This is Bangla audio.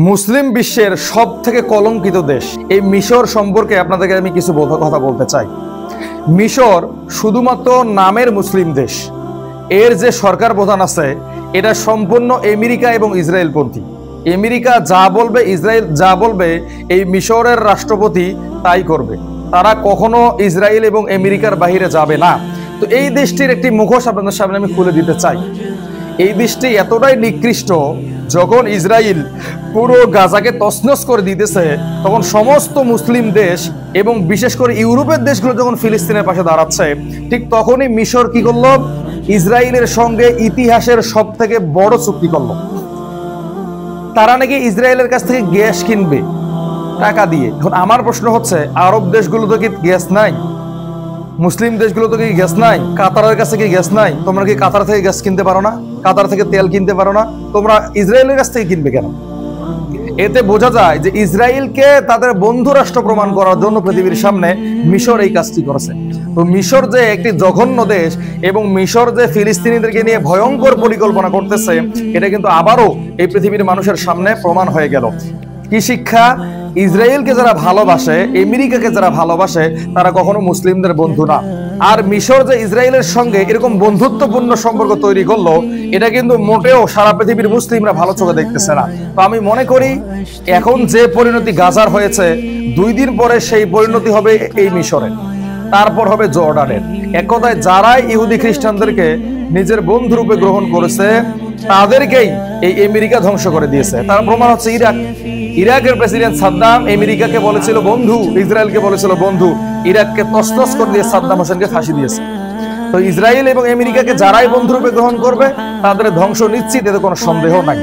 মুসলিম বিশ্বের সব থেকে কলঙ্কিত দেশ এই মিশর সম্পর্কে আপনাদেরকে আমি কিছু কথা বলতে চাই। মিশর শুধুমাত্র নামের মুসলিম দেশ, এর যে সরকার প্রধান আছে এটা সম্পূর্ণ আমেরিকা এবং ইসরায়েল পন্থী। আমেরিকা যা বলবে, ইসরায়েল যা বলবে, এই মিশরের রাষ্ট্রপতি তাই করবে। তারা কখনো ইসরায়েল এবং আমেরিকার বাহিরে যাবে না। তো এই দেশটির একটি মুখোশ আপনাদের সামনে আমি খুলে দিতে চাই। এই দেশটি এতটাই নিকৃষ্ট, যখন ইসরায়েল পুরো গাজাকে তছনছ করে দিতেছে, তখন সমস্ত মুসলিম দেশ এবং বিশেষ করে ইউরোপের দেশগুলো যখন ফিলিস্তিনের পাশে দাঁড়াচ্ছে, ঠিক তখনই মিশর কি করলো? ইসরায়েলের সঙ্গে ইতিহাসের সব থেকে বড় চুক্তি করলো। তারা নাকি ইসরায়েলের কাছ থেকে গ্যাস কিনবে টাকা দিয়ে। এখন আমার প্রশ্ন হচ্ছে, আরব দেশগুলো তো কি গ্যাস নাই? মুসলিম দেশগুলো তো কি গ্যাস নাই? কাতারের কাছে কি গ্যাস নাই? তোমরা কি কাতার থেকে গ্যাস কিনতে পারো না? কাতার থেকে তেল কিনতে পারো না? তোমরা ইসরায়েলের কাছ থেকে কিনবে কেন? এতে বোঝা যায় যে ইসরায়েলকে তাদের বন্ধু রাষ্ট্র প্রমাণ করার জন্য পৃথিবীর সামনে মিশর এই কাজটি করেছে। তো মিশর যে একটি জঘন্য দেশ এবং মিশর যে ফিলিস্তিনিদেরকে নিয়ে ভয়ঙ্কর পরিকল্পনা করতেছে, এটা কিন্তু আবারও এই পৃথিবীর মানুষের সামনে প্রমাণ হয়ে গেল। কি শিক্ষা? ইসরায়েলকে যারা ভালোবাসে, আমেরিকাকে যারা ভালোবাসে, তারা কখনো মুসলিমদের বন্ধু না। আর মিশর যে ইসরায়েলের সঙ্গে এরকম বন্ধুত্বপূর্ণ সম্পর্ক তৈরি করলো, এটা কিন্তু মোটেও সারা পৃথিবীর মুসলিমরা ভালো চোখে দেখতেছে না। তো আমি মনে করি এখন যে পরিণতি গাজার হয়েছে, 2 দিন পরে সেই পরিণতি হবে এই মিশরের, তারপর হবে জর্ডানের। এক কথায় যারাই ইহুদি খ্রিস্টানদেরকে নিজের বন্ধু রূপে গ্রহণ করেছে, তাদেরকেই এই আমেরিকা ধ্বংস করে দিয়েছে। তার প্রমাণ হচ্ছে ইরাকের প্রেসিডেন্ট সাদ্দাম আমেরিকাকে বলেছিল বন্ধু, ইসরায়েলকে বলেছিল বন্ধু, ইরাককে তছনছ করে দিয়ে সাদ্দাম হোসেনকে ফাঁসি দিয়েছে। তো ইসরায়েল এবং আমেরিকাকে যারাই বন্ধু রূপে গ্রহণ করবে, তাদের ধ্বংস নিশ্চিত, এতে কোনো সন্দেহ নাই।